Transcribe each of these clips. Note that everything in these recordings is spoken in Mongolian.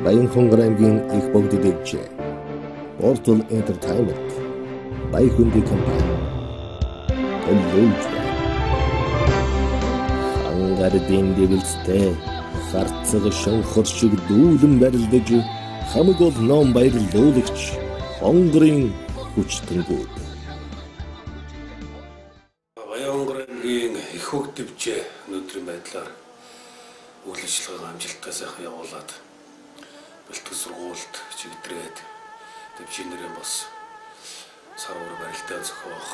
Баянхонгор аймгийн их богд дэвжээ. Portal Entertainment, Баян хөндий компани. Төлөвлөж байна. Ангардын дэвэлцтэй харцаг шонхор шиг дүүлэн барилдаж хамаг бол ном баярлуулагч хонгорын хүчтэнгүүд. Баянгор аймгийн их богд дэвжээ өнөөдрийн байдлаар үйл ажиллагааг амжилттай сайхан явуулаад бэлтгэл сургуульд чигдрээд дэвжинэрээ бас сарвар барилдаа зохиох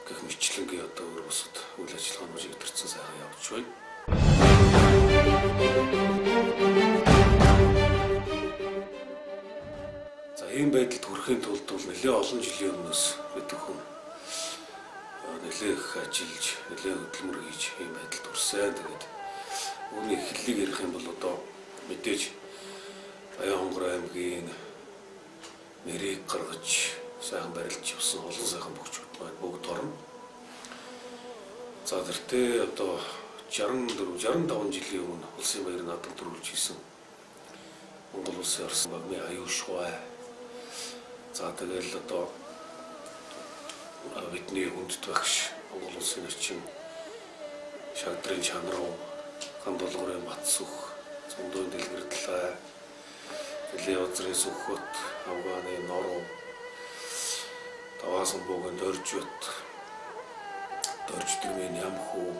гэх мэтлэнгийн одоо өөр бусад үйл ажиллагааны чигдэрсэн сайхан явж байна. За ийм байдалд хүрэхийн тулд бол нэлээд олон жилийн өмнөөс мэдэх хүн нэлээд их ажиллаж, нэлээд хөдөлмөр хийж ийм байдалд хүрсэн. Тэгээд үүний эхлэлийг ярих юм бол одоо мэдээж Баянгор аймгийн нэрийг гаргаж сайхан барилж явсан олон сайхан бөхчүүд маань бүгд орно. За тэртээ одоо 65 жилийн өмнө улсын баяр наадам төрүүлж хийсэн Монгол улсын орсон багны аюушгай. За тэгэл одоо бидний хүндэт багш Монгол улсын орчин шагдрын чанаруу ган долгорын Батсүх, Зөндөө дэлгэрдлээ, Леозрын Сүхбат, Афганы Норов, Таваасан буугийн Доржбат, Дорждэрмийн Ямхүү,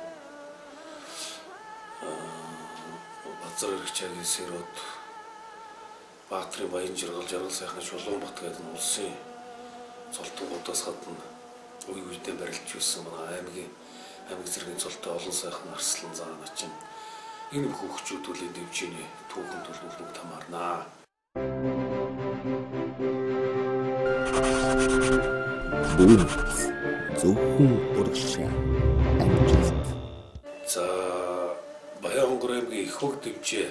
Базар Иргчаагийн Сэрот, Баатрын Баян Жаргал, Жаргал сайхны Чулуунбат гэдэг нь улсын цолтгуудаас гадна үе үедээ барилж байсан манай аймгийн зэргийн цолтой олон сайхан арслан заан начин энэ хөвгчүүд үлийн дэвжээний түүхэнд төлөвлөлт хамаарнаа. Бүнц зөвхөн урагшаа амжилт. За Баянгор аймгийн их богд дэвжээ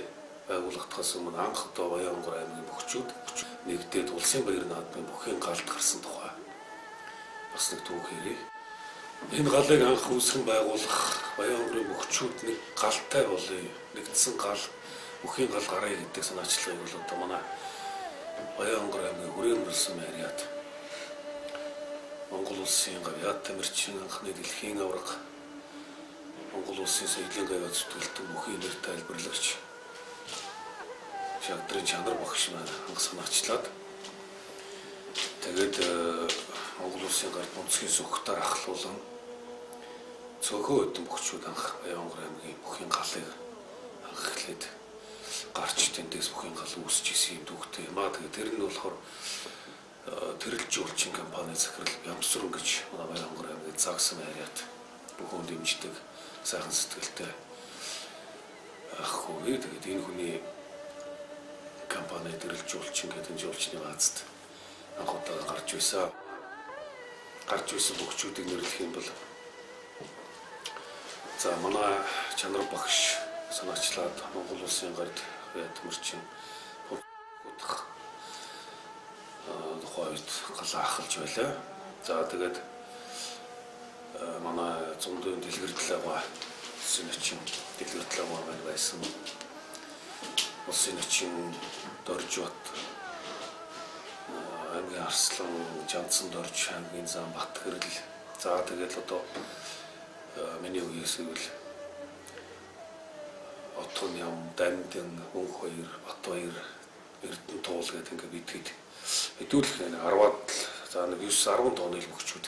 байгуулагдахаас өмнө анх одоо Баянгор аймгийн бөхчүүд нэгдээд улсын баяр наадмын бүхэн галд гарсан тухай бас нэг түүх хэрэг. Энэ галыг анх үүсгэн байгуулах Баянгорын бөхчүүд нэг галтай болъё, нэгдсэн гал, бүхийн гал гараа гэдэг санаачлагыг бол одоо манай Баянгор аймгийн хүрээнд болсон мэриад Монгол улсын гавьяат тамирчин анхны дэлхийн аварга Монгол улсын соёлын гавьяат зүтгэлтэн бүхийн нэр тайлбарлагч шагдрын чанар багш маань анх санаачлаад тэгээд Монгол улсын гард онцгийн сүхтээр ахлуулан цөөхөн өдөн бөхчүүд анх Баянгор аймгийн бүхийн галыг анх эхлээд гарч тэндээс бүхийн гал үүсэж исэн юм түүхтэй юм аа. Тэгээд тэр нь болохоор тэрэлж жуулчин компани захирал Ямсүрэн гэж манай Баянгор аймгийн загсан ариат бүхэн дэмждэг сайхан сэтгэлтэй ах хүү. Тэгээд энэ хүний компани тэрэлж жуулчин гэдэг жуулчны баазд анх удаа гарч байсан бөхчүүдийг нэрлэх юм бол за манай чанар багш санаачлаад Монгол улсын гард тамирчин хутах тухайд галаа ахалж байлаа. За тэгээд манай Зөндөө дэлгэрдлээ улсын орчин дэлгэрдлээ маань байсан. Улсын орчин Доржбат, аймгийн Арслан, Жандсан Дорж, аймгийн зам Батгэрэл. За тэгээд одоо миний үеэс ивэл Отгон ям, Дамдын, Мөнх баяр, Бат баяр, Эрдэнэ туул гэдэг ингээд бидгээд хэдүүлэх 10-аад за нэг 9-10 тооны бөхчүүд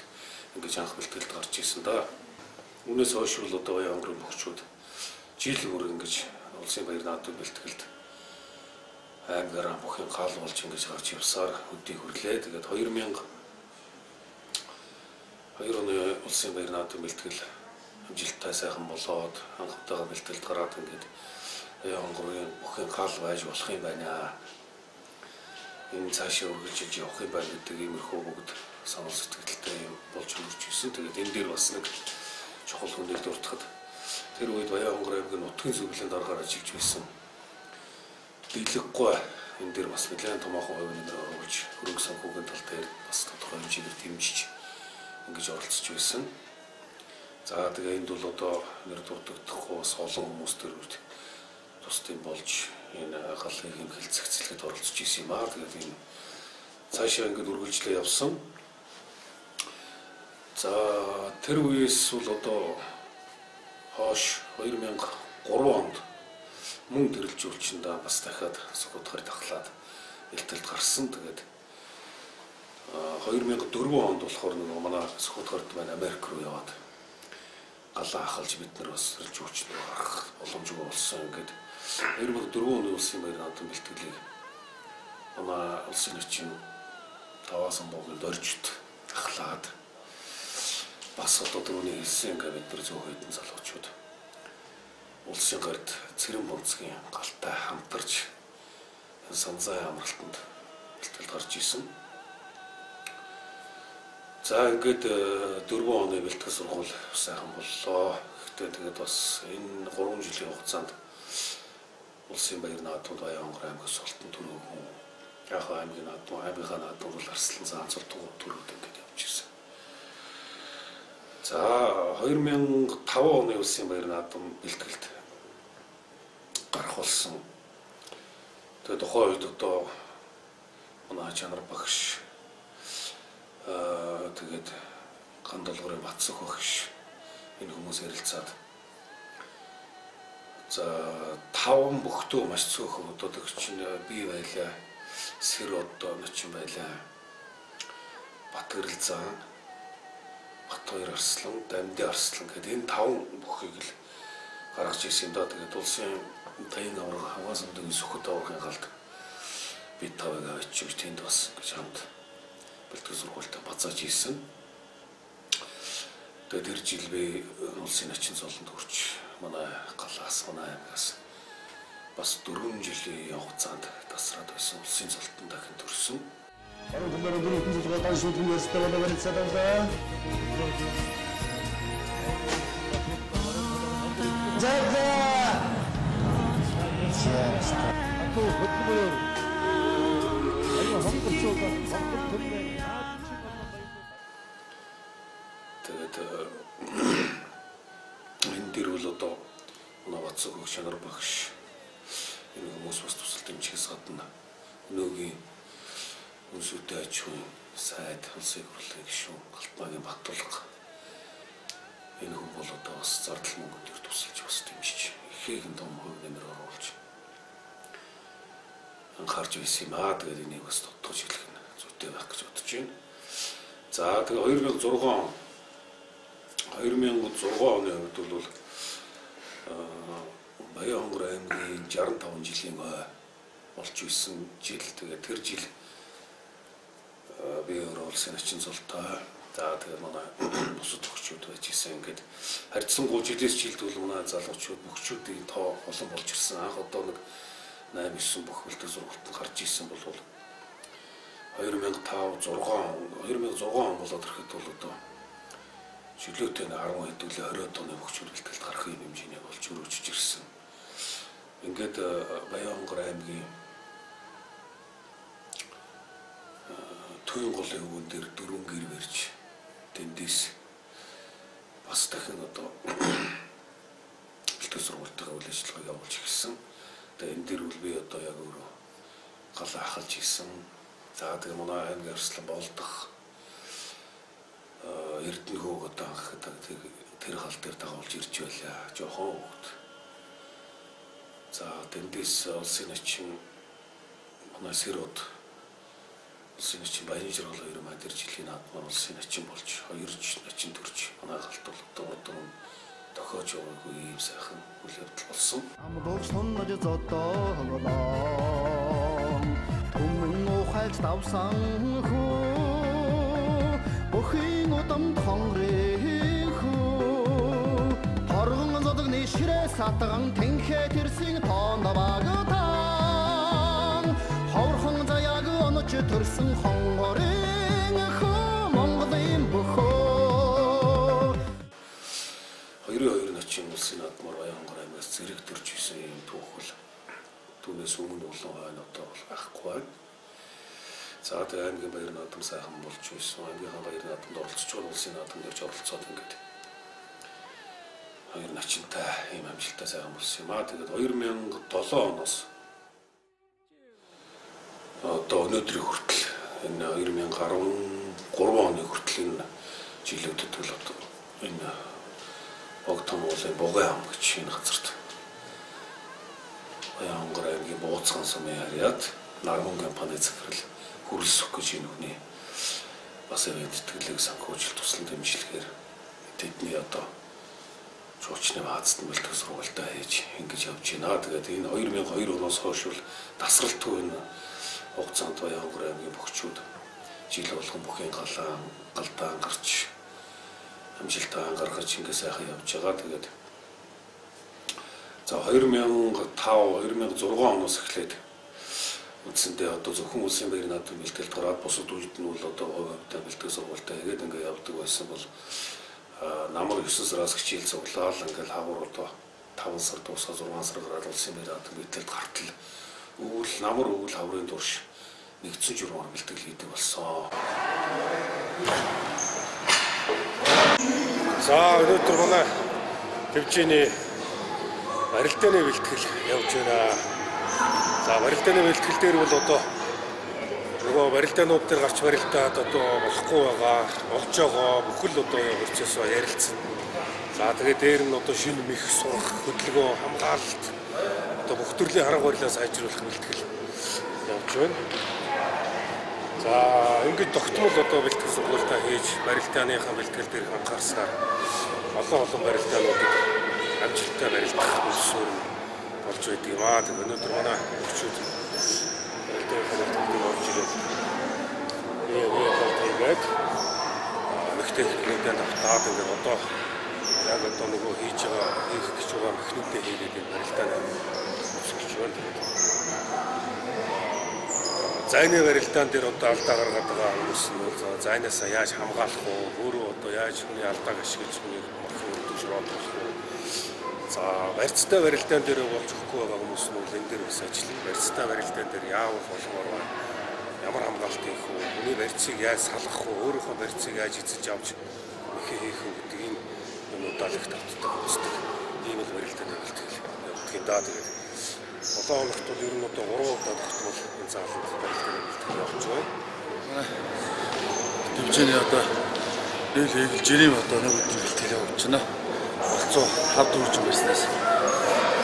ингэж анх бэлтгэлд гарч ирсэн да. Үүнээс хойш бол одоо Баянгорын бөхчүүд жил бүр ингэж улсын баяр наадмын бэлтгэлд аймгаараа бүхэн гал болж ингэж гарч явсаар өдий хүрлээ. Тэгээд 2002 оны улсын баяр наадмын бэлтгэл амжилттай сайхан болоод анхтайгаа бэлтгэлд гараад ингээд Баянгорын бүхэн гал байж болох юм байна. Энэ цаашаа үргэлжлэж явах юм байна гэдэг иймэрхүү бүгд санал сэтгэлтэй юм болж хөрж ирсэн. Тэгээд энэ дээр бас нэг чухал хүнийг дуртахад тэр үед Баянгор аймгийн нутгийн зөвлөлийн дараагаар ажиллаж байсан Дэлэггүй энэ дээр бас нэлээд томоохон хувь нэмэр оруулж хөрөнгө санхүүгийн тал дээр бас тодорхой хэмжээгээр дэмжиж ингэж оролцож байсан. За тэгээ энд бол одоо нэр дутагдахгүй бас олон хүмүүс төр тусдын болж энэ галын хэлцэгцлэгэд оролцож исэн юм аа. Тэгээд энэ цаашаа ингээд үргэлжлээ явсан. За тэр үеэс бол одоо хойш 2003 онд мөн тэрэлжүүлчиндээ бас дахиад Сүхбаатарыг дахлаад илтэлд гарсан. Тэгээд 2004 онд болохоор нэг манай Сүхбаатарт маань Америк руу яваад галаа ахалж бид нар бас тэрэлжүүлч рүү гарах боломжгүй болсон. Ингээд 2004 оны улсын баяр наадмын бэлтгэлийг манай улсын нэгэн 5-аас богино доржид ахлаад бас одоо түрүүний хэлсэн ингээд бид нар зөв хэдэн залуучууд улсын гард цэрэн бонцгийн галтай хамтарч санзай амралтанд бэлтгэлд гарч исэн. За ингээд 4 оны бэлтгэл сургууль сайхан боллоо. Гэхдээ тэгээд бас энэ 3 жилийн хугацаанд улсын баяр наадмад Баянгор аймгаас Султан төрөөгөө яг аймгийн наадам, аймгийнхаа наадам бол Арслан цаан цултгууд төрөөд ингээд явж ирсэн. За 2005 оны улсын баяр наадам бэлтгэлд гарах болсон. Тэгээд тухайн үед одоо манай чанар багш тэгээд Гандолгорын Батсөх багш энэ хүмүүс ярилцаад за 5 бүхтөө маш цөөхөн одоо чинь бий байлаа. Сэр одоо ночин байлаа. Батгэрэл зан, Батбаяр Арслан, Дамди Арслан гэдэг энэ 5 бүхийг л гаргаж ирсэн даа. Тэгээд улсын таян авраг хаваас өдөгийн Сүхбат аврагын галд бид тавыг авчиж тэнд бас гэж хамт бэлтгэл сургуультай бацааж ийсэн. Тэгээд тэр жил би улсын начин золонд хүрч манай галаас манай аймгаас бас 4 жилийн хугацаанд тасраад байсан улсын золтон дахин төрсөн. Тэгээд энэ дэр бол одоо манай Батсөх багш, чанар багш энэ хүмүүс бас тусал дэмжихээс гадна өнөөгийн үнсүүтэй аж ахуйн сайд улсын хурлын гишүүн Галтмаагийн Баттулга энэ хүн бол одоо бас зардал мөнгөнд тусалж бас дэмжиж ихээхэн том хувь нэмэр оруулж анхаарч байсан юм аа. Тэгээд энийг бас тодтогч хэлэх нь зүйтэй байх гэж бодож байна. За тэгээд 2006 оны хувьд бол Баянгор аймгийн 65 жилийн болж исэн жил. Тэгээд тэр жил би өөрөө улсын начин золтой. За тэгээд манай бусад төгчүүд байж исэн. Ингээд харьцангуй жилээс жилд бол манай залуучууд бөхчүүдийн тоо олон болж ирсэн. Анх одоо нэг 8-9 бүх бэлтгэл сургуультанд гарч исэн бол 2006 он болоод ирэхэд бол одоо чөлөөтэй 10 хэдүүлээ 20 тонны бөхчүүд бэлтгэлд гарах юм хэмжээний болж өрөөжж ирсэн. Ингээд Баянгор аймгийн Төвийн голын өвгөн дээр 4 гэр барьж тэндээс бас дахин одоо бэлтгэл сургуультайгаа үйл ажиллагаа явуулж ирсэн. Тэгээд энэ дээр бол би одоо яг өөрөө галаа ахалж ирсэн. За тэгээд манай аймгийн Арслан болдох Эрдэнэхөөг одоо анх тэр гал дээр дагуулж ирж байлаа. Жохон хөвгт. За тэндээс улсын начин манай Сэрод улсын начин Баян Жаргал 2 маа тэр жилийн наадмаар улсын начин болж 2 начин төрж манай галт бол одоо тохиож яваагүй ийм сайхан үйл явдал болсон. Амдуур суннаж зодоо хоолоо түмэн ухайлж давсан хөө бүхийн удам хонгорын хөө торгон зодогны ширээс атган тэнхээ тэрсийн тоон багтаан ховорхон заяаг онож төрсөн хонгорын хөө Монголын бөхөө 22 начин улсын наадмаар Баянгор аймгаас зэрэг төрж исэн юм түүхэл түүнээс өмнө улаан хойно одоо бол байхгүй байна. За тэгээд аймгийн баяр наадам сайхан болж исэн. Аймгийн баяр наадамд оролцож байгаа улсын наадамд явж оролцоод ингээд хоёр начинтай ийм амжилттай сайхан болсон юм аа. Тэгээд 2007 оноос одоо өнөөдрийн хүртэл энэ 2013 оны хүртэл энэ жилүүдэд бол одоо энэ Богдхон уулын Бугай ам гэж энэ газарт Баянгар аймгийн Бууцхан сумын харьяад Нармун компани захирал хүрэлцэх гэж энэ хүний бас event тэтгэлэг санхүүжил туслан дэмжлэгээр тэдний одоо чуучны баазд бэлтгэх сургуультай хийж ингэж явж байна. Тэгээд энэ 2002 оноос хойш бол тасралтгүй энэ хугацаанд Баянгар аймгийн бөхчүүд жил болгон бүхийн галдаан гарч амжилтаа гаргаж ингэ сайхан явж байгаа. Тэгээд за 2005-2006 оноос эхлээд үндсэндээ одоо зөвхөн улсын баяр наадмын бэлтгэлд гараад бусад үед нь бол одоо хувьтай бэлтгэх сургуультай тэгээд ингэ явдаг байсан бол намар 9 сараас хичээл цуглаал ингээл хавар одоо 5 сар дуусаа 6 сар гараад улсын баяр наадмын бэлтгэлд гартал өвөл намар өвөл хаврын турш нэгдсэн журмаар бэлтгэл хийдэг болсон. За өнөөдөр манай төвчний барилдааны бэлтгэл явж байна. За барилдааны бэлтгэл дээр бол одоо нөгөө барилдаанууд дээр гарч барилдаад одоо болохгүй байгаа, болж байгаа бүхэл одоо процессоо ярилцсан. За тэгээд дээр нь одоо шинэ мэх сурах, хөдөлгөөн хамгаалалт одоо бүх төрлийн харга барилаа сайжруулах бэлтгэл явж байна. За ингээд тогтмол одоо бэлтгэх сургуультай хийж барилдааныхаа бэлтгэл дээр анхаарсаар олон барилдаануудыг амжилттай барилдах төлсөөр болж байдаг юм аа. Тэгээд өнөөдөр манай хүчүүд барилдааны орж ирээд тэгээд механикуудаа тавтаад ингээд одоо яг одоо нөгөө хийж байгаа хийх гэж байгаа механикуудаа хийгээд энэ барилдааны өсгөж байна. Зайны барилдаан дээр одоо алдаа гаргаад байгаа хүмүүс нь зайнаасаа яаж хамгаалах вэ? Өөрөө одоо яаж хүний алдааг ашиглаж хүний морхын өрдөгч болох вэ? За барьцтай барилдаан дээр болж өгөхгүй байгаа хүмүүс нь энэ дээр бас ажиллана. Барьцтай барилдаан дээр яавал болгомоор байна? Ямар хамгаалт хийх вэ? Хүний барьцыг яаж салгах вэ? Өөрийнхөө барьцыг яаж эзэж авч хийх вэ гэдэг энэ юмудаа их тавтдаг үздэг. Ийм л барилдааны бэлтгэл явуулдаг юм даа. Тэгээд одоо оногт бол ер нь одоо 3 удаа тогтмол энэ зааланд барилдааны бэлтгэл явуулж байна. Төвчний одоо дээл хийх жирийн одоо нэг өдөр бэлтгэл явуулж байна. Болцоо хавд үрж байснаас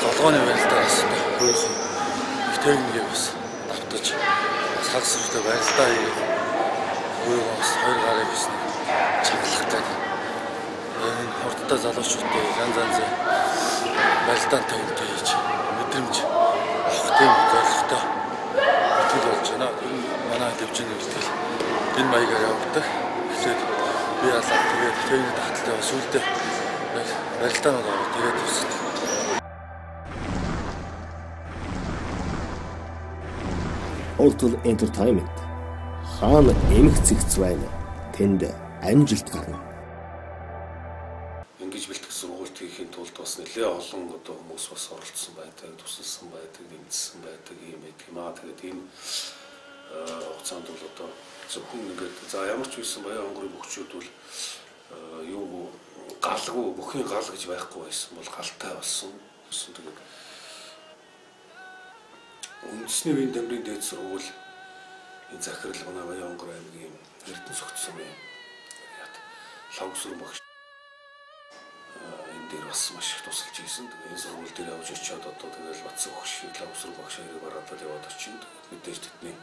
золгооны барилдаанаас одоо хөрөх их техникийг бас давтаж сагсралтай барилдаа хийгээд өөрөөс 2 гарыг гэсэн чаглах гэдэг. Энэ хурдтай залуучуудтай янз барилдаантай үнтэй хийж мэдрэмж авах тийм зорилготой бэлтгэл болж байна. Манай төвчний бэлтгэл энэ маягаар явагдах. Тэгэхээр би алаа тэгээд техник таталтай бас үлдээ барилдаанууд аваад тэгээд үсэж. Ortal Entertainment хаана эмх цэгц байна. Тэнд амжилт гарна. Ингэж бэлтгэх сургуульд хийхин тулд бас нэлээ олон одоо хүмүүс бас оролцсон байдаг, тусалсан байдаг, дэмжсэн байдаг юм юм аа. Тэгээд энэ хугацаанд бол одоо зөвхөн ингээд за ямар ч байсан Баянгарын бөхчүүд бол юу галгүй бүхийн гал гэж байхгүй байсан бол галтай болсон. Тэгээд үндэсний үеийн дамрын дээд сургууль энэ захирал манай Баянгар аймгийн Эрдэнэ согтсон юм. Лавгсүр багш энэ дээр бас маш их тусалж ийсэн. Тэгээд энэ сургууль дээр явж очиод одоо тэгэл Батсан багш, Лавгсүр багш хоёрыг бараадад яваад очинд. Мэдээж тэдний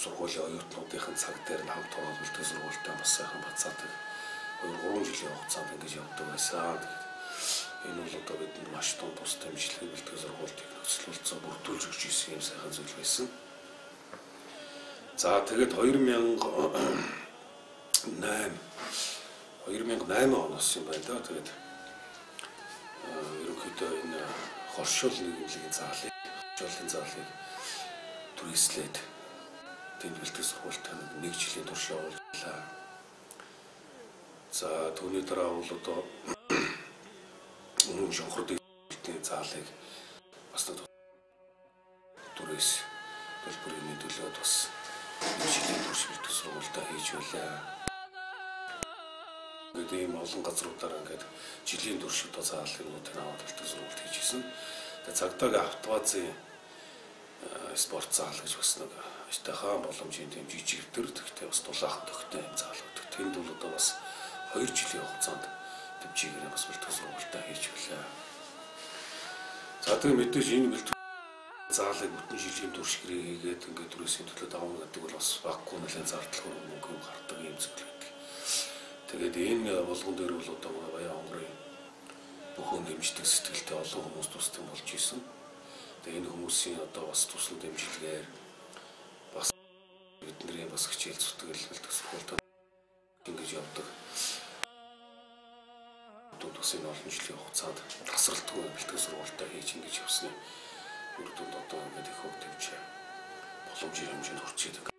сургуулийн оюутнуудын цаг дээр нь хамт ороод бэлтгэх сургуультай бас сайхан бацаадаг. 2-3 жилийн хугацаанд ингэж явдаг байсан. Энэ бол одоо бидний маш том тус дамжлагыг бэлтгэх сургуультыг нөхцөлөлцөө бүрдүүлж өгч ирсэн юм сайхан зүйл байсан. За тэгээд 2008 оноос юм байна да. Тэгээд ерөнхийдөө энэ хоршол нийгмийн заалыг түрээслээд тэнд бэлтгэх сургуультай 1 жилийн турш явууллаа. За түүний дараа бол одоо өмнө шонхордын заалыг бас түрээс төлбөрийн төлөөд бас 1 жилийн турш бэлтгэх сургуультай хийж байлаа. Тэгээд ийм олон газруудаар ингээд жилийн турш одоо заалын үүдэн аваад бэлтгэх сургуульд хийжсэн. Тэгээд цагдаагийн автовазын спорт зал гэж бас нэг ажтайхан боломжийн тэм жижиг төр тэгтээ бас дулаахан төгтөө юм зал өгдөг. Тэнд бол одоо бас 2 жилийн хугацаанд төвчигээрээ бас бэлтгэл сургалтаа хийж өглөө. За тэгээ мэдээж энэ бэлтгэл заалыг бүтэн жилийн турш гэрээ хийгээд ингээд түрээсийн төлөө давна гэдэг бол бас баггүй нэлээд зардал хөрөнгө гардаг юм зүйл байдаг. Тэгээд энэ болгон дээр бол одоо Баян хонгорын бүхэн дэмждэг сэтгэлтэй олон хүмүүс тусдаг болж исэн. Тэгээд энэ хүмүүсийн одоо бас туслан дэмжлэгээр бас бидний бас хичээл зүтгэл бэлтгэл сургалтад ингэж явдаг. Тус энэ олон жилийн хугацаанд тасралтгүй бэлтгэл сургалтаа хийж ингэж явсны үр дүнд одоо ингээд их хөв төвч боломжийн хэмжээнд хүрч идэг.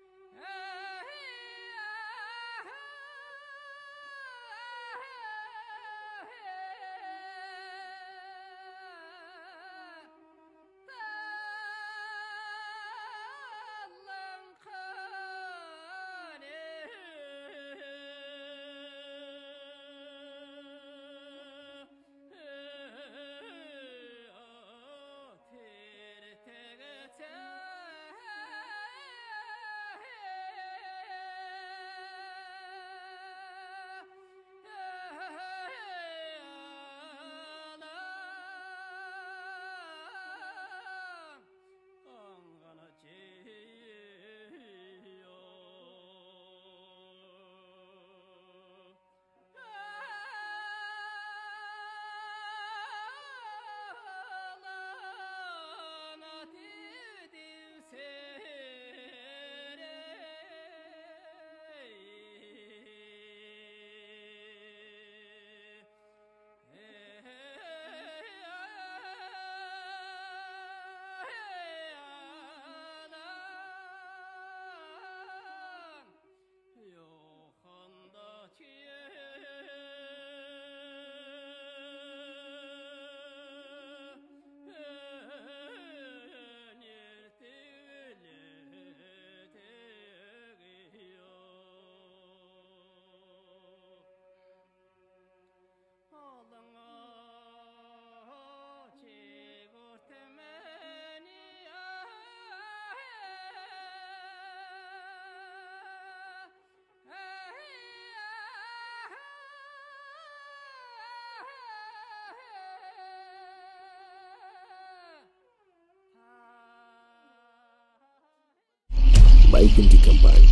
Баян компани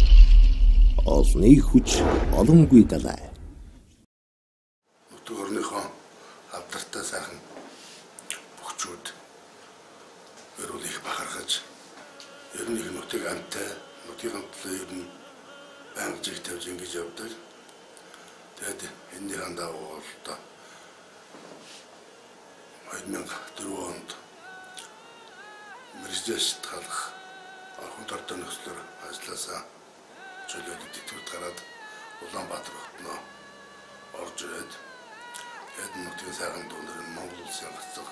олны хүч олонгүй далай. Өөрийнхөө алдартай сайхан бөхчүүд ерөөл их бахархаж ер нь их нутгийг амтай нутгийн төлөө ер нь банк жиг тавьж ингэж явдаг. Тэгээд энэний хандаа ууралдаа 2004 онд мэржэс талах орхон тортон нөхцлөөр ажилласаа чөлөөд идэвхтэй гараад Улаанбаатар хотноо орж ирээд тэгээд нутгийн сайхан дүүнэр Монгол улсын гацаг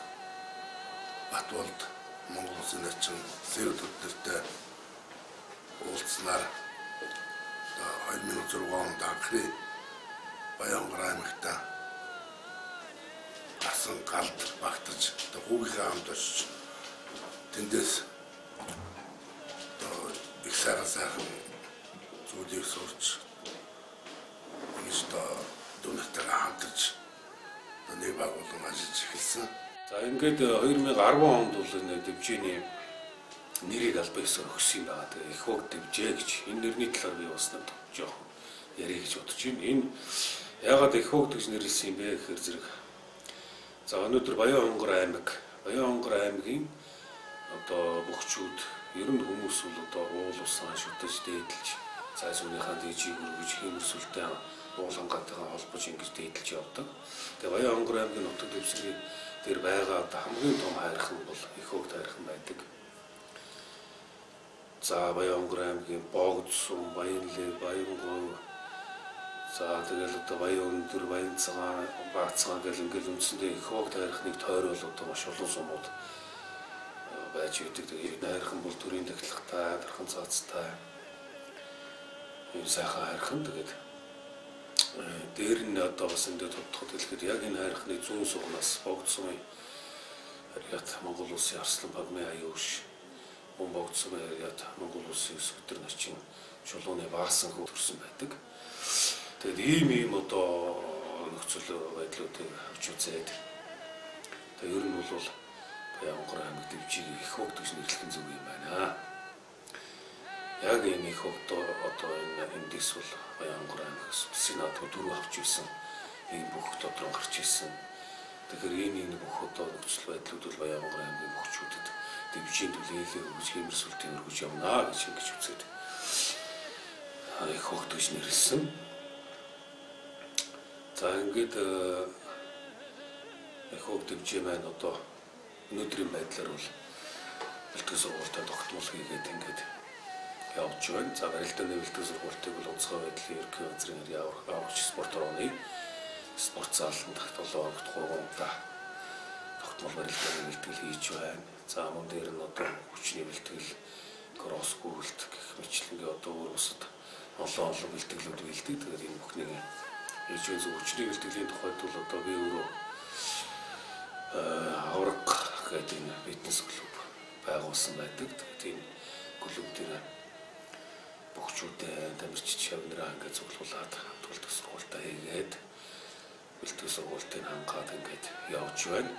Батболд Монгол улсын начин зэрэг төдөлтэй уулзсанаар 2006 онд анхны Баян хонгор аймагта асан галд багтаж хүүгийнхээ хамт очиж тэндээс их сайхан зүйлийг сурч дүүнэртэй хамтарч нэг байгууллага ажиллаж эхэлсэн. За ингээд 2010 онд бол энэ дэвжээний нэрийг аль биесээр өгсөн юм байна. Тэгээ их хөг дэвжээ гэж энэ нэрний талаар би бас нэг жоохон ярих гэж бодож байна. Энэ яагаад их хөг гэж нэрлсэн юм бэ гэхээр зэрэг за өнөөдөр Баян хонгор аймгийн одоо бөхчүүд ер нь хүмүүс бол одоо уул усан шүтэж дээдэлж цайсууныхаа дээжийг өргөж хэмэрсүүлтэй уулангатайгаа холбож ингэж дээдэлж явдаг. Тэгээ Баян хонгор аймгийн нутаг дэвсгэрийн дээр байгаа одоо хамгийн том хайрхан бол их хөг хайрхан байдаг. За Баян хонгор аймгийн Богдсун, Баянлэг, Баянгой за тэгэл одоо Баян өндөр, Баян цагаан, Баацгаан гэл ингээл үндсэндээ их хөг хайрхныг тойрол одоо маш олон сумууд байж үүдэг. Тэгээд хайрхан бол төрийн тахилгатай, дархан цаацтай юм сайхан хайрхан. Тэгээд дээр нь одоо бас энэ тодтоход хэлэхэд яг энэ хайрхны зүүн сугнаас Богдсун Монгол улсын Арслан Багмын аяуш, явагдсан байгаад Монгол улсын өсвөр начин чулууны баасан хөө төрсэн байдаг. Тэгээд ийм одоо нөхцөл байдлуудыг авч үзээд тэгээд ер нь бол Баянгор аймаг дэвжийг их хогт гэж нэрлэх нь зөв юм байна. Яг энэ их хогт одоо энэ эндээс бол Баянгор аймаг улсын наад дөрөв авч ирсэн. Энэ бүх дотроо гарч ирсэн. Тэгэхээр энэ бүх одоо нөхцөл байдлууд бол Баянгор аймгийн бөхчүүдэд дэвжийн төлөөлөл өгж хэмэрсүүл тэмэргэж явна гэж ингэж үзээд их хогт гэж нэрлсэн. За ингээд их хогт дэвжээ маань одоо өнөөдрийн байдлаар бол бэлтгэл сургуультай тогтмол хийгээд ингээд явж байна. За барилдааны бэлтгэл сургуультыг бол онцгой байдлын ерөнхий газрын аврагч спорт орооны спорт зааланд 7 хоногт 3 удаа тогтмол барилдааны бэлтгэл хийж байна. За мөн дээр нь одоо хүчний бэлтгэл, кросс гүйлт гэх мэтлэнгээ одоо өөр бусад олон бэлтгэлүүд бэлддэг. Тэгээд энэ бүхнийг хийж байгаа хүчний бэлтгэлийн тухайд бол одоо би өөрөө авраг гэдэг энэ фитнес клуб байгуулсан байдаг. Тэгээд энэ клуб дээр бөхчүүдэд тамирчид шавнараа ингээд цуглуулад хамтгалдаг сургуультай хийгээд бэлтгэл сургуультыг хангаад ингээд явж байна.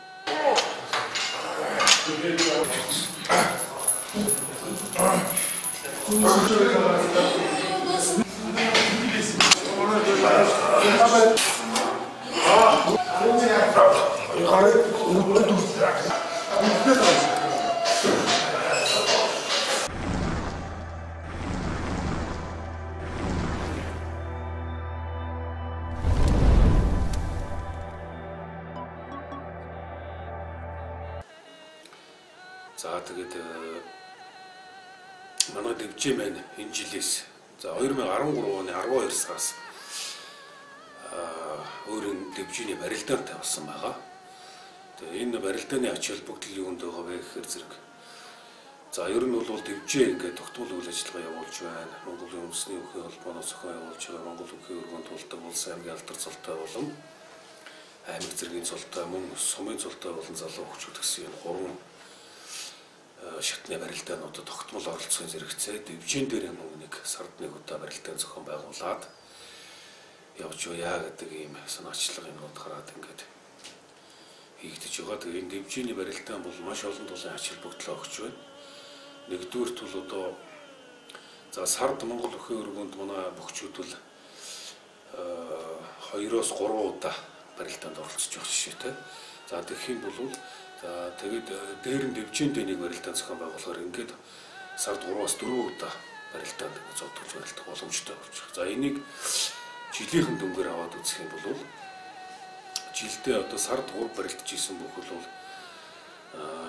За тэгээд манай дэвжээ маань энэ жилээс за 2013 оны 12 сараас өөрийн дэвжээний барилдаанд тавьсан байгаа. Тэгээд энэ барилдааны ач холбогдол юунд байгаа вэ гэхээр зэрэг за ер нь бол дэвжээ ингээд тогтмол үйл ажиллагаа явуулж байна. Монголын үндэсний өвхий холбооноос зохион явуулж байгаа Монгол өвхий өргөнд тулдаг улсын аймгийн алдар цолтой болон аймаг зэргийн цолтой мөн сумын цолтой болон залуу хүчүүд гэсэн энэ 3 шатны барилдаануудад тогтмол оролцохын зэрэгцээ дэвжийн дээр нэг сард нэг удаа барилдаан зохион байгуулад явж байгаа гэдэг ийм санаачлага юмуд гараад ингээд хийгдэж байгаа. Тэгээд энэ дэвжээний барилдаан бол маш олон толын ач холбогдол өгч байна. Нэгдүгээрт бол одоо за сард Монгол өхөө өргөнд манай бөхчүүд бол 2-оос 3 удаа барилдаанд оролцож байгаа жишээтэй. За тэгэх юм бол за тэгээд дээр нь дэвжээнд нэг барилдаан зохион байгуулахаар ингээд сард 3-аас 4 удаа барилдаанд зодтолж барилдах боломжтой болж байгаа. За энийг жилийнхэн дөнгөөр аваад үзэх юм бол жилдээ одоо сард 3 барилдаж исэн бүхэл бол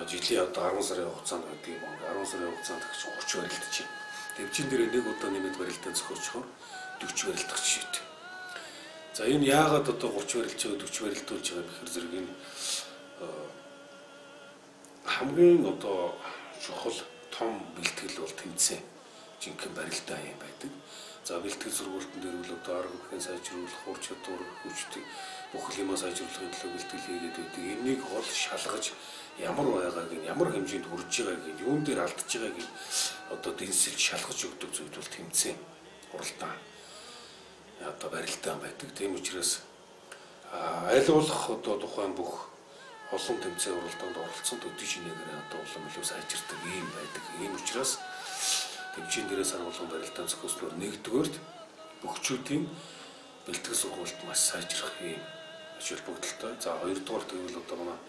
жилийн одоо 10 сарын хугацаанд байдаг юм. 10 сарын хугацаанд гэж 30 барилдаж байна. Дэвжин дээр нэг удаа нэмээд барилдаан зохиожхоор 40 барилдах жишээтэй. За энэ яагаад одоо 30 барилж байгаа 40 барилдуулж байгаа юм гэхээр зэрэг энэ хамгийн одоо чухал том бэлтгэл бол тэмцээн жинхэнэ барилдаа юм байдаг. За бэлтгэл сургуультан дээр бол одоо арга бүхний сайжруулах, ур чадвар, хүчтэй бүхэл юмаа сайжруулахын төлөө бэлтгэл хийгээд байдаг. Энийг гол шалгаж ямар байгааг нь ямар хэмжээнд хүрж байгааг нь юун дээр алдаж байгааг нь одоо дэнсэлж шалгаж өгдөг зүйл бол тэмцээн уралдаан одоо барилдаан байдаг. Тийм учраас аль болох одоо тухайн бүх олон тэмцээн уралдаанд оролцсон төдий шинэгээр одоо улам илүү сайжирдаг юм байдаг. Ийм учраас дэвжийн дээрээс харуулсан барилдаан зохиосноор нэгдүгээрт бөхчүүдийн бэлтгэл сургуульд маш сайжрах юм ач холбогдолтой. За хоёрдугаар тэгвэл одоо манай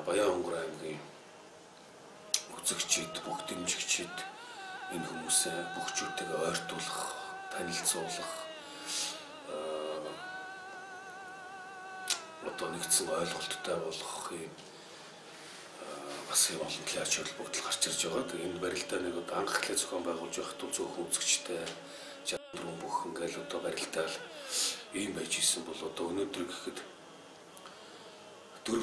Баянгор аймгийн үзэгчид, бүх дэмжигчид энэ хүмүүсээ бөхчүүдтэйгээ ойртуулах, танилцуулах одоо нэгдсэн ойлголттой болгох юм бас юм олон талын ач холбогдол гарч ирж байгаа. Тэгээ энэ барилдааныг одоо анхлаа зохион байгуулж байхад бол зөвхөн үзэгчтэй чадвар бүх ингээл одоо барилдаал ийм байж исэн бол одоо өнөөдөр гэхэд 4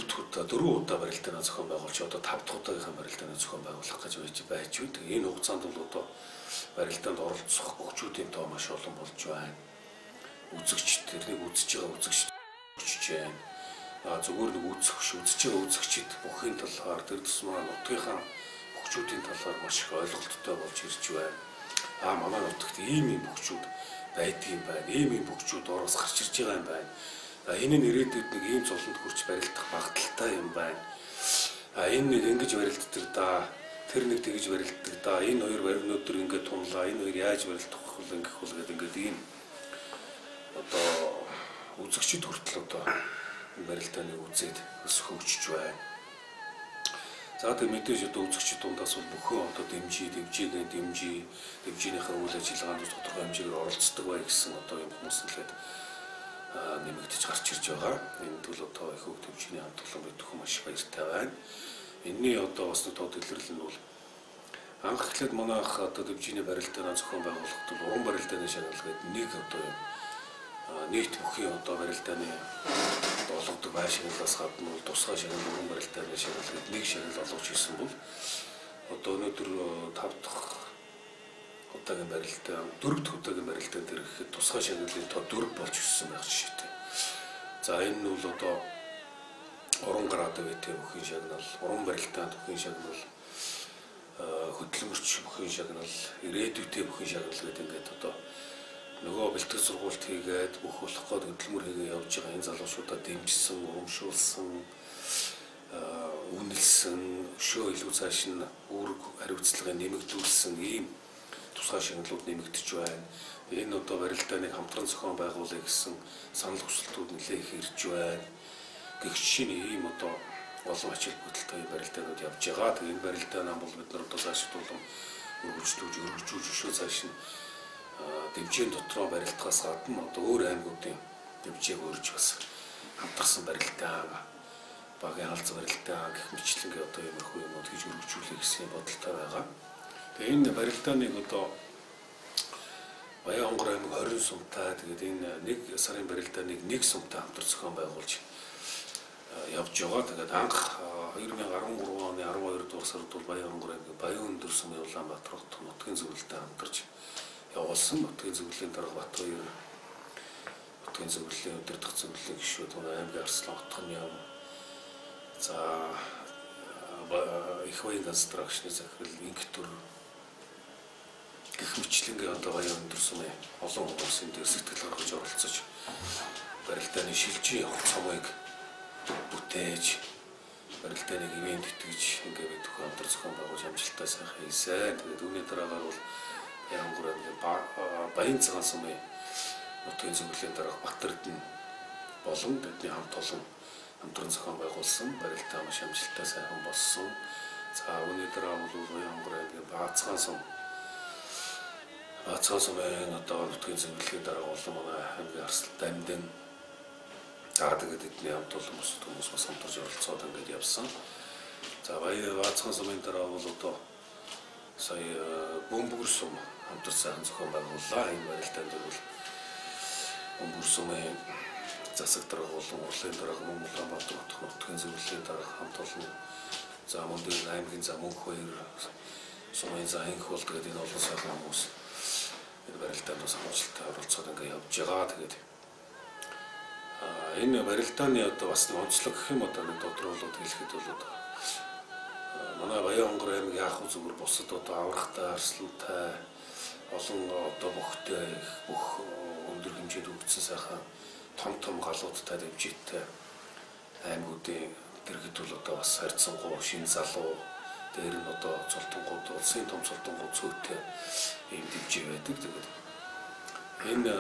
удаа барилдаанаа зохион байгуулж одоо 5 дахь удаагийнхаа барилдаанаа зохион байгуулах гэж байж байна. Тэгээ энэ хугацаанд бол одоо барилдаанд оролцох бөхчүүдийн тоо маш олон болж байна. Үзэгчд тэрнийг үзэж байгаа үзэгчд өчж байна. Зүгээр нэг үзэж байгаа үзэгчид бүхний талаар тэр тусмаа нутгийнхаа бөхчүүдийн талаар маш их ойлголттой болж ирж байна. Манай нутагт ийм бөхчүүд байдгийн байна. Ийм бөхчүүд ороос гарч ирж байгаа юм байна. Энэ нь ирээдүйд нэг ийм золонд хүрч барилдах магадaltaй юм байна. Энэ нэг ингэж барилддаг да. Тэр нэг тэгж барилддаг да. Энэ хоёр өнөөдөр ингэ тунлаа. Энэ хоёр яаж барилдах вэ ингэх бол гэдэг ингээд ийм одоо үзэгчд хүртэл одоо барилдааныг үзээд бас хөгжиж байна. За тэг мэдээж одоо үзэгчд дундаас бол бүхэн одоо дэмжийнхээ үйл ажиллагаанд тодорхой хэмжээгээр оролцдог бай гэсэн одоо юм хүмүүс нэлээд нэмэгдэж гарч ирж байгаа. Энэ бол одоо их хөв дэмжиний хамт олон мэдэх маш их баяртай байна. Энэний одоо бас тод илэрлэл нь бол анх эхлээд манайх одоо дэмжиний барилдаанаа зохион байгуулахад бол уран барилдааны шагнал гэдэг нэг одоо нийт бүхий одоо барилдааны олгодог байр шагналаас гадна тусгай шагнал уран барилдааны шагнал гэдэг нэг шагнал олгож ирсэн бол одоо өнөөдөр 5 дахь удаагийн барилдаан 4 дахь удаагийн барилдаанд ирэхэд тусгай шагналын тоо 4 болж өссөн байх жишээтэй. За энэ нь бол одоо уран гараад байт бүхий шагнал, уран барилдаанд бүхий шагнал, хөдөлмөрч бүхий шагнал, ирээдүйтэй бүхий шагнал гэдэг ингээд одоо нөгөө бэлтгэл сургуульд хийгээд бүх болох гээд хөдөлмөр хийгээ явж байгаа энэ залуучуудаа дэмжсэн, урамшуулсан, үнэлсэн, өшөө илүү цааш нь үүрэг хариуцлагыг нэмэгдүүлсэн ийм тусгай шагналууд нэмэгдэж байна. Энэ одоо барилдааныг хамтран зохион байгуулъя гэсэн санал хүсэлтүүд нэлээд их ирж байна. Гэгчийн ийм одоо олон ачаал бүтэлтэй барилдаанууд явж байгаа. Тэгээ энэ барилдаанаа бол бид нар одоо цаашид болон өргөжлүүлж өшөө цааш нь дэмжийн дотроо барилдахаас гадна одоо өөр аймагуудын дэмжээг өөрж бас хамтарсан барилдаан, багийн алз барилдаан гэх мэтлэнгээ одоо иймэрхүү юмуд хийж өргөжүүлэх гэсэн бодолтой байгаа. Тэгээ энэ барилдааныг одоо Баянгор аймаг 20 сумтай тэгээд энэ нэг сарын барилдааныг 1 сумтай хамтар зохион байгуулж явж байгаа. Тэгээд анх 2013 оны 12 дугаар сард бол Баянгор аймаг Баян өндөр сумын Улаанбаатар хотын нутгийн зөвлөлтөд хамтарч явуулсан. Нутгийн зөвлөлийн дарга Батбаяр нутгийн зөвлөлийн өдөртөх зөвлөлийн гишүүд аймгийн Арслан хотын яам. За их баян констракшны захирал инктүр гэх мэтлэнгээ одоо Баян өндөр сумын олон улсын дээр сэтгэл гаргаж оролцож барилдааны шилжийн явах цомыг бүтээж барилдааныг ивент итгэж ингээд бид хамтар зохион байгуулж амжилттай сайхан хийсэн. Тэгээд үүний дараагаар бол Баянгор аймгийн Баян цагаан сумын нутгийн зөвлөлийн дарга Батэрдэн болон тэдний хамт олон хамтран зохион байгуулсан барилдаа маш амжилттай сайхан болсон. За үүний дараа бол Баянгор аймгийн Баацхан сумын одоо нутгийн зөвлөлийн дарга болон манай аймгийн Арслан Дамдын тэгээд эдний хамт олон хүмүүс бас хамтарч оролцоод ингээд явсан. За Баацхан сумын дараа бол одоо сая Бөмбөр сум хамтарч сайхан зохион байгууллаа. Энэ барилдаанд бол Бөмбөр сумын засаг дарга болон урлагийн дарга Улаанбаатар хотын нутгийн зөвлөлийн дарга хамт олон за мөн дээр аймгийн за мөнх баяр сумын за анх бол тэгээд энэ олон сайхан хүмүүс энэ барилдаанд бас амжилттай оролцоод ингээд явж байгаа. Тэгээд энэ барилдааны одоо бас нэг онцлог гэх юм одоо нэг тодруулаад хэлэхэд бол манай Баянгор аймаг яах вэ зүгээр бусад одоо аврахтай, арслантай олон одоо бүх өндөр хэмжээнд өгсөн сайхан том галуудтай дэмжээтэй аймагуудын дэргэд бол одоо бас харьцангуй шинэ залуу дээр нь одоо цолтонгууд улсын том цолтонгууд зүйтэй ийм дэмжээ байдаг. Тэгээд энэ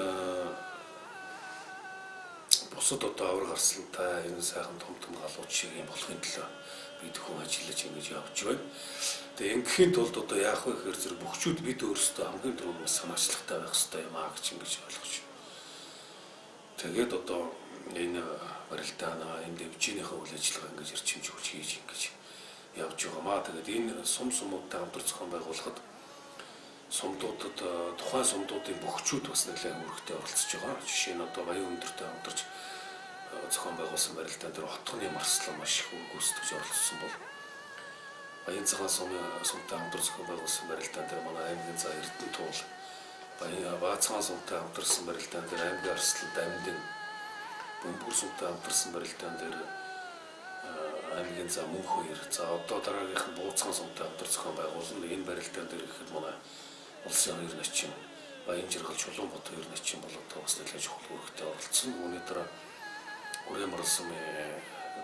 бусад одоо авраг арслантай энэ сайхан том галууд шиг юм болохын төлөө бид хүн ажиллаж ингэж явж байна. Тэгээ ингэхийн тулд одоо яах вэ гэхээр зэрэг бөхчүүд бид өөрсдөө хамгийн түрүүнд бас санаачлагтай байх хэрэгтэй юм аа гэж ингэж ойлгож байна. Тэгээд одоо энэ барилдаанаа энэ дэмжийнхээ үйл ажиллагаа ингэж эрчимж өгч хийж ингэж явж байгаамаа. Тэгээд энэ сумуудтай хамтар зохион байгуулахад сумдуудад тухайн сумдуудын бөхчүүд бас нэлээд үүрэгтэй оролцож байгаа. Жишээ нь одоо Баян өндөртэй хамтарч зохион байгуулсан барилдаан дээр хотгоны марслан маш их гүйцэтгэж оролцсон бол Баян цагаан сумтай хамтар зохион байгуулсан барилдаан дээр манай аймгийн за Эрдэнэ туул Баацхан сумтай хамтарсан барилдаан дээр аймгийн Арслан Дамдын Бөмбөр сумтай хамтарсан барилдаан дээр аймгийн за мөнх хоёр. За одоо дараагийнх нь Бууцхан сумтай хамтар зохион байгуулсан энэ барилдаан дээр ихэд манай улсын хоёр начин Баян Жаргал Чулуунбат хоёр начин бол одоо бас нэлээд чухал үүрэгтэй оролцсон. Үүний дараа Үрэмар сумын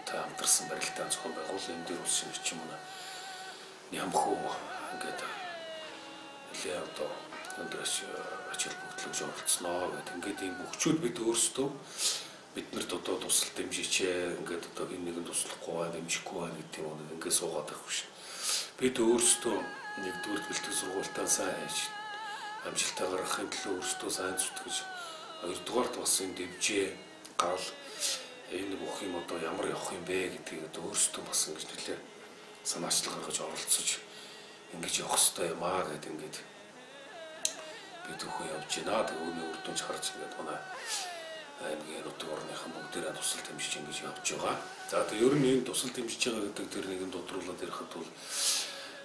та хамтарсан барилдаан зохион байгуулсан энэ дээр улсын начин манай Нямхуу ингээд нэлээд одоо өндрөш ажил бүгдлөж оролцсноо гэдэг. Ингээд ийм бүхчүүд бид өөрсдөө биднэрт одоо тусал дэмжижээ ингээд одоо энэ нэгэн туслахгүй байна, дэмжихгүй байна гэдэг юм уу ингээд суугаад байх биш. Бид өөрсдөө нэгдүгээр бэлтгэл сургуультаа сайн хийж амжилтаа гаргахын төлөө өөрсдөө сайн зүтгэж хоёрдугаарт бас энэ дэмжээ гал энэ бүх юм одоо ямар явах юм бэ гэдгийг одоо өөрсдөө бас ингэж нэлээ санаачлал гаргаж оролцож ингэж явах хэрэгтэй юм аа гэдэг ингээд бид өхөө явж байна. Тэгээ үүний үр дүнж харж ингээд манай аймгийн нутаг орныхан бүгдээрээ тусал дэмжиж ингэж явж байгаа. За тэгээ ер нь энэ тусал дэмжиж байгаа гэдэг тэр нэгэн тодруулаад ярихад бол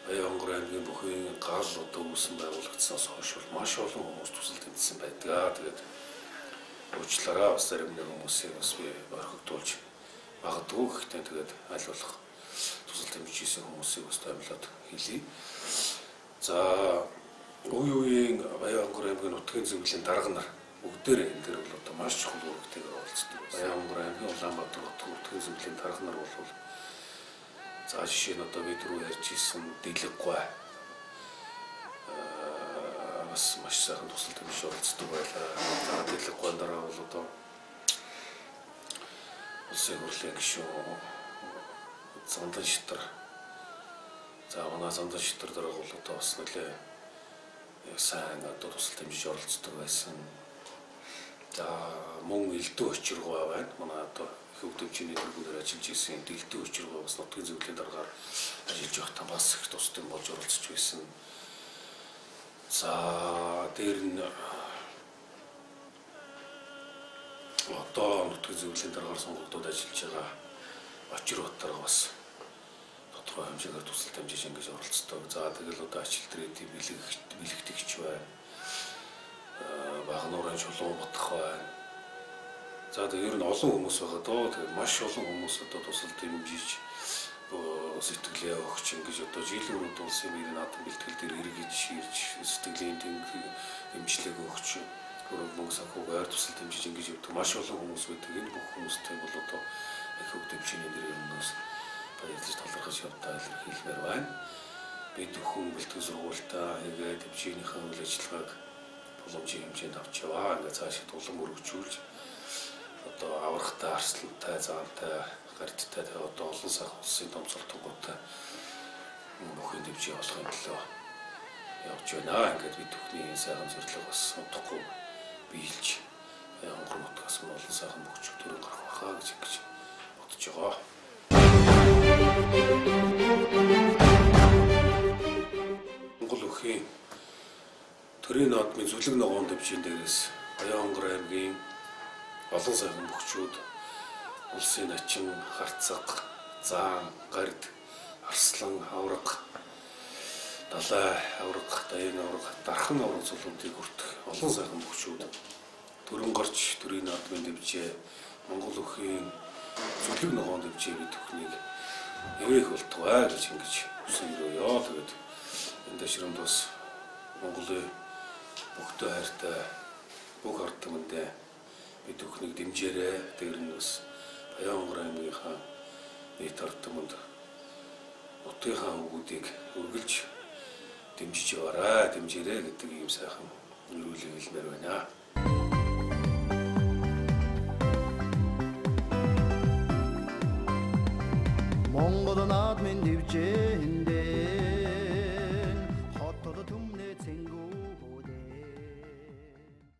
Баянгор аймгийн бүхэн гал одоо үүсэн байгуулагдсанаас хойш бол маш олон хүмүүс тусал дэмжсэн байдаг. Тэгээд уучлаарай бас зарим нэг хүмүүсийг бас би орхигдуулж магадгүй гэхдээ тэгээд аль болох тусал дэмжижсэн хүмүүсийг бас томилоод хэлье. За үеийн Баянгор аймгийн нутгийн зөвлөлийн дарга нар бүгдээрээ энэ дээр бол одоо маш чухал үүрэгтэйгээр оролцдог. Баянгор аймгийн Улаанбаатар нутгийн зөвлөлийн дарга нар бол за жишээ нь одоо бид түрүү ярьж ирсэн Дэлэггүй бас маш сайхан тусал дэмжиж оролцдог байлаа. За Дэлэггүй дараа бол одоо улсын хурлын гишүүн Зандан Шитар. За манай Зандан Шитар дараа бол одоо бас нэлээ сайн одоо тусал дэмжиж оролцдог байсан. За мөн элдв очиргоо байна. Манай одоо их хөгжмийн дэлгүүрээр ажиллаж исэн элдв очиргоо бас нутгийн зөвлөлийн дараагаар ажиллаж байхдаа бас их тус дэм болж оролцож байсан. За дээр нь одоо нутгийн зөвлөлийн дараагаар сонгогдоод ажиллаж байгаа очиргоотойр бас тодорхой хэмжээгээр тусал дэмжиж ингэж оролцдог. За тэгэл одоо ачил дрэдийн бэлэгдэгч байна. Багнуурын Чулуунбат байна. За тэгээ ер нь олон хүмүүс байгаа доо. Тэгээд маш олон хүмүүс одоо тусал дэмжиж сэтгэлээ өгч ингэж одоо жилийн өмнө улсын мэрийн наадам бэлтгэл дээр эргэж ирж сэтгэлийн дэмжлэг өгч мөнгө санхүүгээр тусал дэмжиж ингэж явдаг маш олон хүмүүс байдаг. Энэ бүх хүмүүстэй бол одоо их хөгжмийн нэр юмнаас баярлаж талархаж явдаа илэрхийлмээр байна. Бид бүхэн бэлтгэл сургуультаа хийгээд хэмжээнийхээ үйл ажиллагааг боломжийн хэмжээнд авч яваа. Ингээд цаашид улам өргөжүүлж одоо аврахтай, арслантай, заантай, гардтай одоо олон сайхан улсын томцолтгуудтай бүхэн дэмжиж явуулахын төлөө явж байна. Ингээд бид бүхний энэ сайхан зорилго бас удахгүй биелж Баянгор нутгаас олон сайхан бүхчүүд төрөг гарах байхаа гэж бодож байгаа. Монгол өхийн төрийн наадмын зүлэг ногоон дэвжийн дээрээс Баянгор аймгийн олон сайхан бүхчүүд улсын начин, харцаг, заан, гард, арслан, авраг, далай, авраг, даян авраг, дархан авраг цулуудыг хүртэх олон сайхан бүхчүүд төрөн гарч төрийн наадмын дэвжээ Монгол өхийн зүлэг ногоон дэвжээ бид бүхнийг эвээх болтугай гэж ингэж хүсэн өрөөё. Тэгээд энэ дэшрэмд бас Монголын бүхтэй хайртай бүх ард түмэндээ бид бүхнийг дэмжээрэй. Тэр нь бас Баянгор аймгийнхаа нийт ард түмэнд нутгийнхаа өвгүүдийг үргэлж дэмжиж яваарай, дэмжээрэй гэдэг ийм сайхан өрөөлөг хэлмээр байна. Монгол наадмын дэвжээндээ